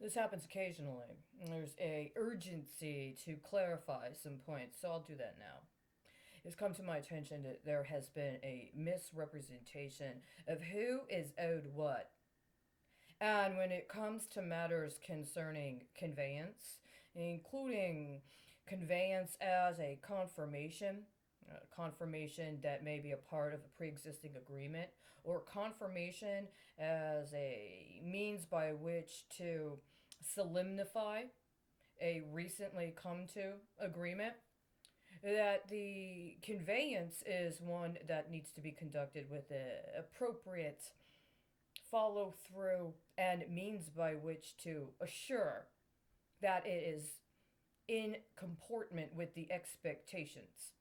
This happens occasionally. There's a urgency to clarify some points, so I'll do that now. It's come to my attention that there has been a misrepresentation of who is owed what. And when it comes to matters concerning conveyance, including conveyance as a confirmation that may be a part of a pre existing agreement, or confirmation as a means by which to solemnify a recently come to agreement, that the conveyance is one that needs to be conducted with a appropriate follow through and means by which to assure that it is in comportment with the expectations.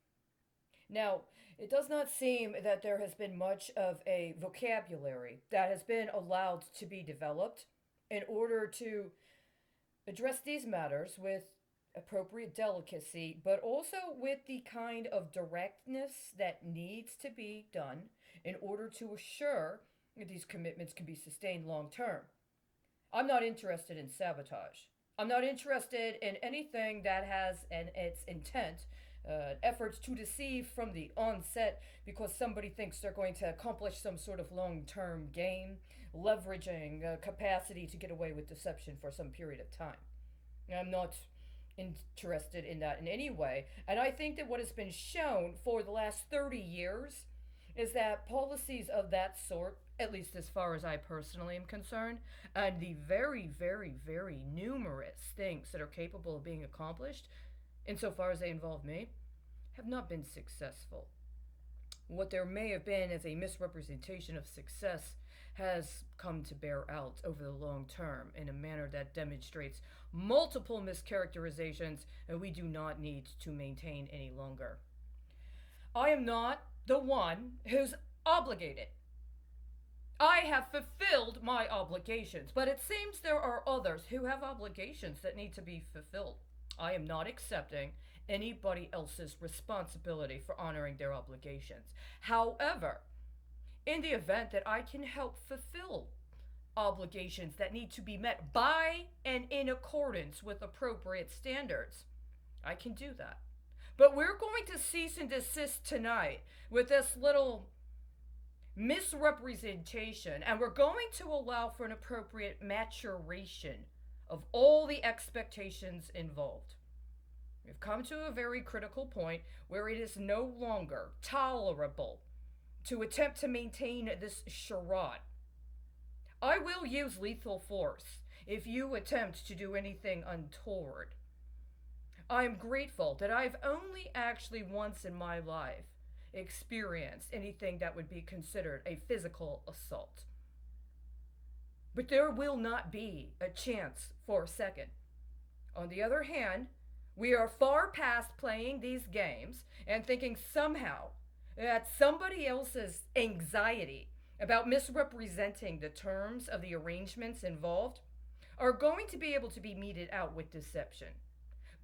Now, it does not seem that there has been much of a vocabulary that has been allowed to be developed in order to address these matters with appropriate delicacy, but also with the kind of directness that needs to be done in order to assure that these commitments can be sustained long term. I'm not interested in sabotage. I'm not interested in anything that has in its intent efforts to deceive from the onset because somebody thinks they're going to accomplish some sort of long term gain, leveraging capacity to get away with deception for some period of time. I'm not interested in that in any way. And I think that what has been shown for the last 30 years is that policies of that sort, at least as far as I personally am concerned, and the very, very, very numerous things that are capable of being accomplished, insofar as they involve me, have not been successful. What there may have been as a misrepresentation of success has come to bear out over the long term in a manner that demonstrates multiple mischaracterizations and we do not need to maintain any longer. I am not the one who's obligated. I have fulfilled my obligations, but it seems there are others who have obligations that need to be fulfilled. I am not accepting anybody else's responsibility for honoring their obligations. However, in the event that I can help fulfill obligations that need to be met by and in accordance with appropriate standards, I can do that. But we're going to cease and desist tonight with this little misrepresentation, and we're going to allow for an appropriate maturation of all the expectations involved. We've come to a very critical point where it is no longer tolerable to attempt to maintain this charade. I will use lethal force if you attempt to do anything untoward. I am grateful that I've only actually once in my life experienced anything that would be considered a physical assault. But there will not be a chance for a second. On the other hand, we are far past playing these games and thinking somehow that somebody else's anxiety about misrepresenting the terms of the arrangements involved are going to be able to be meted out with deception.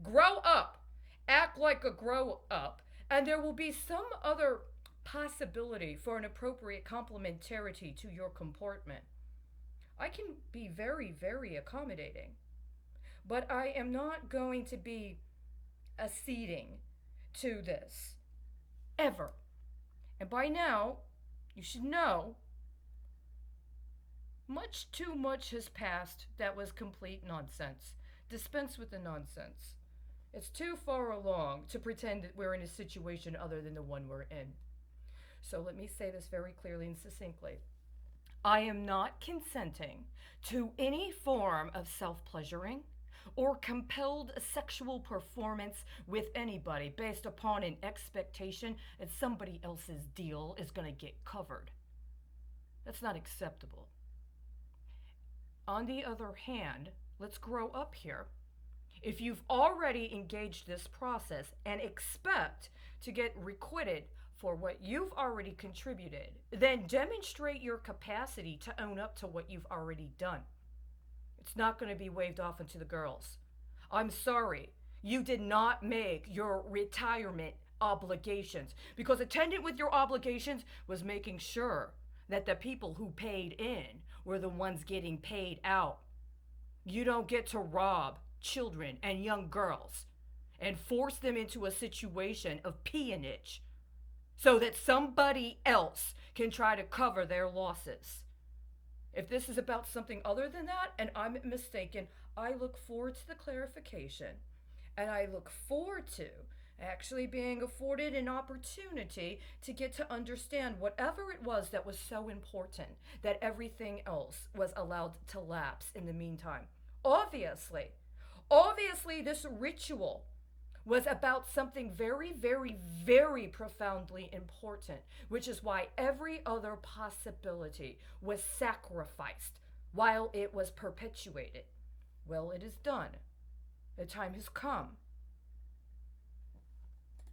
Grow up, act like a grow up, and there will be some other possibility for an appropriate complementarity to your comportment. I can be very, very accommodating, but I am not going to be acceding to this ever. And by now, you should know much too much has passed that was complete nonsense. Dispense with the nonsense. It's too far along to pretend that we're in a situation other than the one we're in. So let me say this very clearly and succinctly. I am not consenting to any form of self pleasuring or compelled sexual performance with anybody based upon an expectation that somebody else's deal is going to get covered. That's not acceptable. On the other hand, let's grow up here. If you've already engaged this process and expect to get requited for what you've already contributed, then demonstrate your capacity to own up to what you've already done. It's not going to be waved off into the girls. I'm sorry, you did not make your retirement obligations because attendant with your obligations was making sure that the people who paid in were the ones getting paid out. You don't get to rob children and young girls and force them into a situation of peonage so that somebody else can try to cover their losses. If this is about something other than that and I'm mistaken, I look forward to the clarification. And I look forward to actually being afforded an opportunity to get to understand whatever it was that was so important that everything else was allowed to lapse in the meantime. Obviously, obviously, this ritual was about something very, very, very profoundly important, which is why every other possibility was sacrificed while it was perpetuated. Well, it is done. The time has come